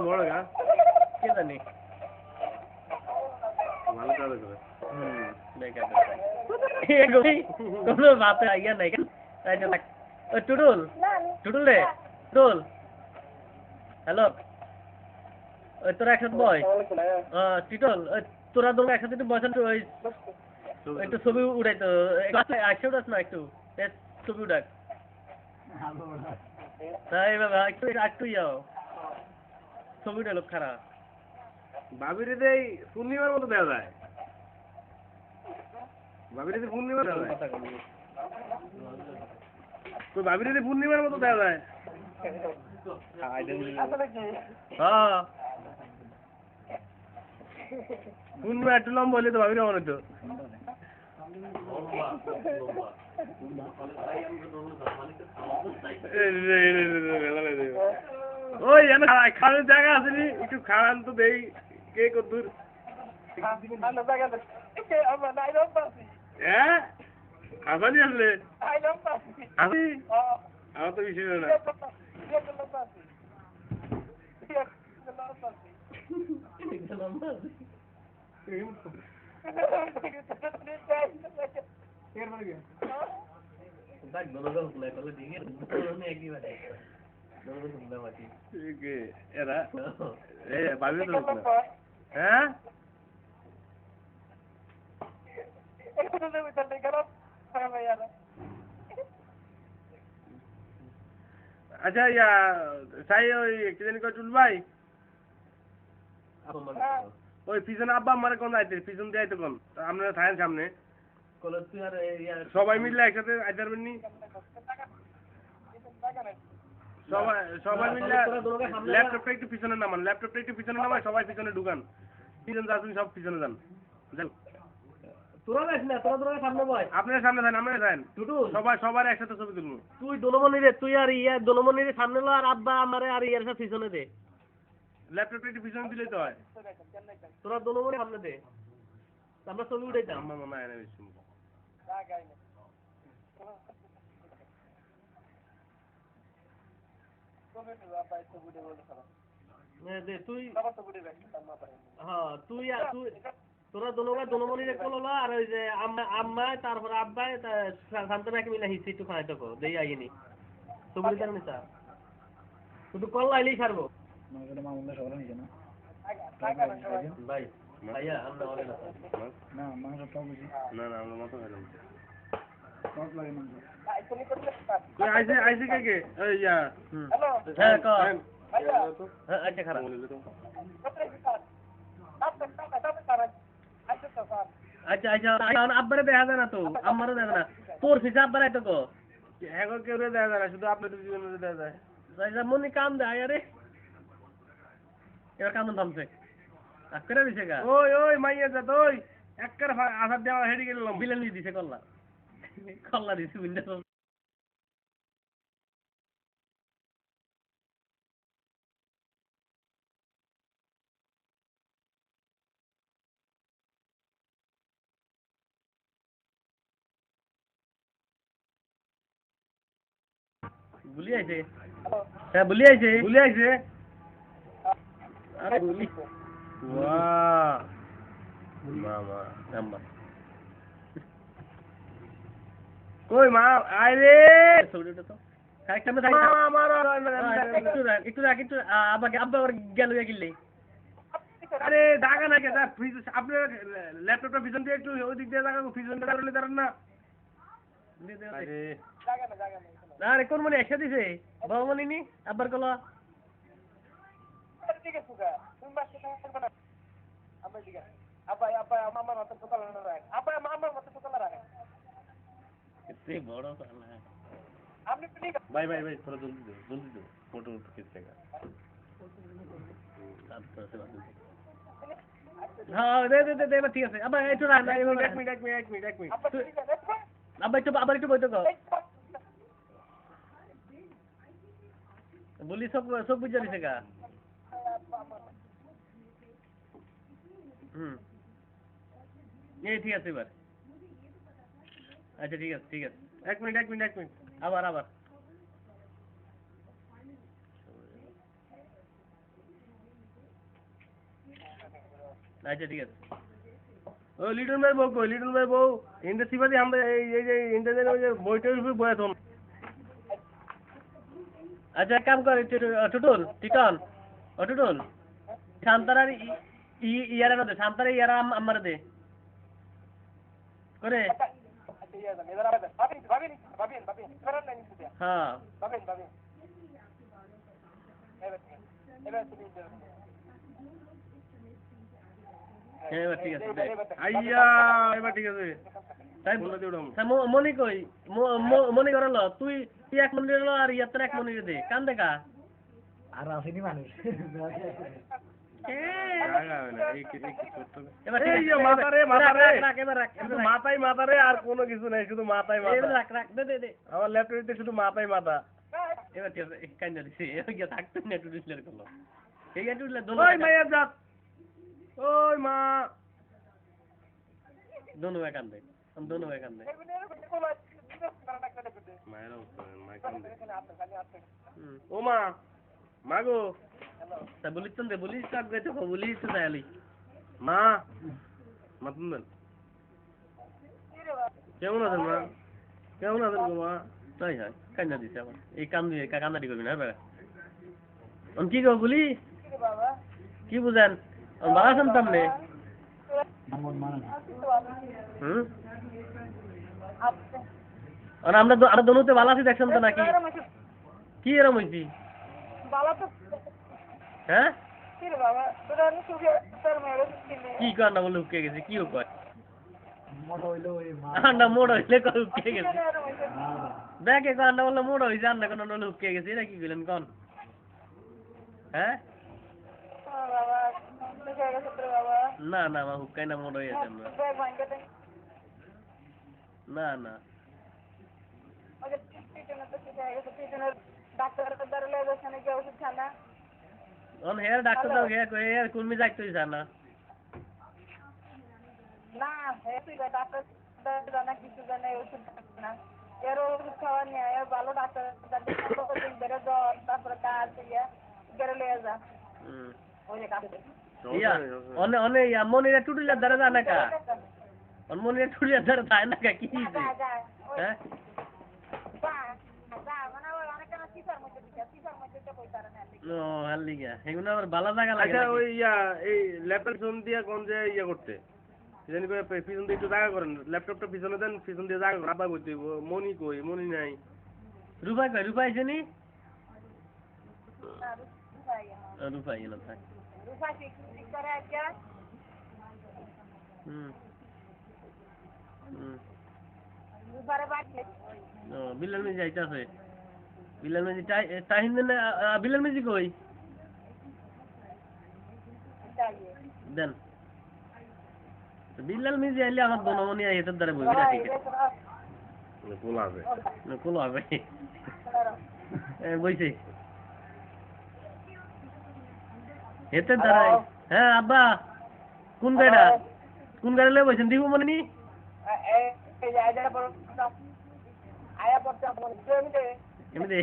বড় গা কে জানি ভালো কাজ করে কোনো বাপে আইয়া নাই তাই ওই টুডুল টুডুল রে টুডুল হ্যালো ওই তোরা একসাথে বয় টিটল ওই তোরা দোনো একসাথে একটু বসেন তো ওই একটু ছবি উঠাই তো আসছে উঠাস না একটু ছবি উঠাক তাই বাবা একটু একটু যাও ছবি উঠে লোক খারাপ বাবিরে দেই পূর্ণিমার মতো দেওয়া যায় বাবিরে দিয়ে পূর্ণিমার দেওয়া যায় তো বাবিরে দিয়ে পূর্ণিমার মতো দেওয়া যায় হ্যাঁ পূর্ণিমা একটু লম্বা হলে তো বাবিরে মনে তো ওই যেন খাওয়ার জায়গা আছে নি একটু খাওয়ান তো দেই কে কদ্দুর হ্যাঁ আসানি আসলে আসি আমার তো বিষয় না এরা ভাবি তো হ্যাঁ আচ্ছা ইয়া সাই ওই কি জানি কয় টুল ভাই ওই পিছনে আব্বা আমারে কোন আইতে পিছন দিয়ে আইতে কোন আপনারা থাকেন সামনে সবাই মিলে একসাথে আইতে পারবেন নি সবাই মিলে ল্যাপটপটা একটু পিছনে নামান সবাই পিছনে ঢুকান পিছনে যাচ্ছেন সব পিছনে যান তোরা যাস না তোরা সামনে বয় আপনার সামনে যান আমরা যান সবার একসাথে ছবি তুলবো তুই দোলমনি রে তুই আর ইয়া দোলমনি রে সামনে লো আর আব্বা আমারে আর ইয়ার সাথে পিছনে দে ল্যাপটপটা একটু পিছনে দিলেই তো হয় তোরা দোলমনি সামনে দে আমরা ছবি উঠাইতাম আমার মনে হয় না বেশি তুই হ্যাঁ তুই তোরা দোলমনি রে কল আর ওই যে আম্মা তারপরে আব্বাই শান্তনাকে মিলে হিসি একটু খাইতে কো দেই আইনি ছবি দিতাম নি স্যার শুধু কল লাইলেই ছাড়বো ভাই ভাইয়া আমরা অনেক না আমরা মতো খাইলাম আইসি কে ইয়া হ্যাঁ ক আচ্ছা খারাপ আচ্ছা আব্বারে দেখা যায় না তো আমারও দেখা না তোর ফিসা আব্বার আইতো কো এখন কেউ দেখা যায় না শুধু আপনাদের জীবনে দেখা যায় মনে কাম দেয় আরে এবার কামন থামছে করে দিছে গা ওই মাইয়া যা তো ওই একবার আসার দেওয়া হেডি গেলাম বিলেন দিছে কল্লা দিছে উইন্ডো বুলি আইছে হ্যাঁ বুলি আইছে আরে বুলি বাহ মামা নাম্বার কই মা আইরে ছবিটা তো কারেক্ট টাইমে দাঁড়া একটু আব্বা ওর গেল গিললে আরে দাগা না কে ফ্রিজ আপনার ল্যাপটপটা পিছন দিয়ে একটু ওই দিক দিয়ে দাগা পিছন দিয়ে দাঁড়ালে দাঁড়ান না আরে আরে কোন মানে একসাথে দিছে বাবা মানে নি আব্বার কলা ভাই থোড়া জলদি দো ফটো খিচেগা হ্যাঁ দে ঠিক আছে আবার একটু রাখ না এক মিনিট আবার একটু বইতে কও বলি সব বুঝা দিছে গা এই ঠিক আছে এবার। আচ্ছা ঠিক আছে ঠিক আছে। এক মিনিট আবার আবার। আচ্ছা ঠিক আছে। ও লিটন ভাই বউ কই? লিটন ভাই বউ ইন্ডাস্ট্রি আমরা এই যে ইন্টারনেট ওই যে বইটার উপর বয়াতন। আচ্ছা এক কাম কর টুটুল টিটন ও টুটুল শান্তারার ইয়ারা দে শান্তারা ইয়ারা আমারে দে করে হ্যাঁ এবার ঠিক আছে আইয়া এবার ঠিক আছে। তাই বলে দিও মনি কই মনি করল তুই তুই এক মনি লো আর ইয়াত্রা এক মনি দে কান দেখা আর আসেনি মানুষ এবার এই যে মাথারে রাখ এবার রাখ শুধু মাথারে আর কোনো কিছু নাই, শুধু মাথায় এবার মাথা। রাখ রাখ দে দে দে আমার ল্যাপটপে শুধু মাথায় মাথা। এবার ঠিক আছে কাইন্দা দিছি এবার গিয়া থাকতো না একটু ডিসপ্লে করলো এই একটু ওই মায়ের জাত, ওই মা। दोनों में कांदे हम दोनों में कांदे ও মা, মাগো, তা বলিস তো দে বলিস কাক গেছে বলিস তো দাইলি মা, মাতুন দেন। কেমন আছেন মা? কেমন আছেন গো মা? তাই হয় কান্না দিছে আবার এই কান দিয়ে কান্নাটি করবি না বেড়া অন কি গো বলি কি বুঝেন অন ভালো আছেন তামনে হুম আর আমরা দোনোতে ভালো আছি দেখছেন তো নাকি কি এরম হইছি হ্যাঁ কি কর না বলে উঠকে গেছে কি কয় আন্ডা মোড় হইলে কয় উঠকে গেছে দেখে কয় আন্ডা বললে মোড় হইছে আন্ডা কোন নলে উঠকে গেছে এটা কি কইলেন কোন হ্যাঁ না না মা হুকাই না মোড় হয়ে আছে না না অন হেয়ার ডাক্তার দাও হেয়ার কুলমি যাইতে হইছে না না ডাক্তার জানা কিছু জানে ওষুধ না এর ওষুধ খাওয়া নিয়ে এর ভালো ডাক্তার বেড়ে জ্বর তারপরে কাজ বেড়ে লয়ে যা ওই যে কাজ ইয়া অনে অনে ইয়া মনিরে টুটুলা দাঁড়া জানা কা অন মনিরে টুটুলা দাঁড়া যায় না কা কি হইছে হ্যাঁ ও হালি গা এগুলো আবার ভালো জায়গা লাগে আচ্ছা ওই এই ল্যাপটপ পিছন দিয়ে কোন যে করতে জানি করে পিছন দিয়ে একটু জায়গা করেন, ল্যাপটপটা পিছনে দেন, পিছন দিয়ে জায়গা করেন। আবার বলতে মনি কই? মনি নাই। রূপাই কই রূপাই আছে নি রূপাই না থাক হুম হুম ও বিলাল মিজি আইতাছে বিলাল মিজি তাহিন না বিলাল মিজি কই দেন বিলাল মিজি আইলে আমার দনমনি আই এত ধরে বইবি না ঠিক আছে কোলা আছে কোলো হবে বইছে এতে দাঁড়াই হ্যাঁ আব্বা কোন গাড়ি লয়ে বইছেন দিব মনে নি এমনি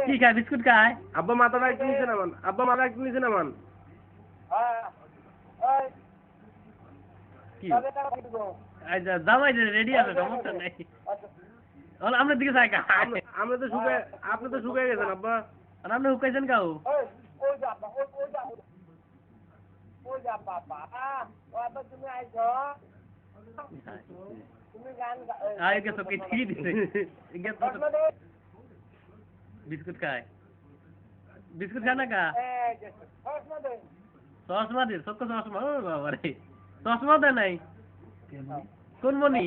কি খায় বিস্কুট খায় আব্বা মাথাটা একটু নিচে নামান, আব্বা মাথা একটু নিচে নামান। কি আচ্ছা জামাই রেডি আছে সমস্যা নাই আমরা দিকে চাই কা আমরা তো শুকায়, আপনি তো শুকায় গেছেন আব্বা। আর আপনি হুকাইছেন কাউ আয় গেছো কি ঠিক দিছে বিস্কুট খায় বিস্কুট খায় না কা চশমা দে সত্য চশমা ও বাবা রে চশমা দে নাই কোন মনি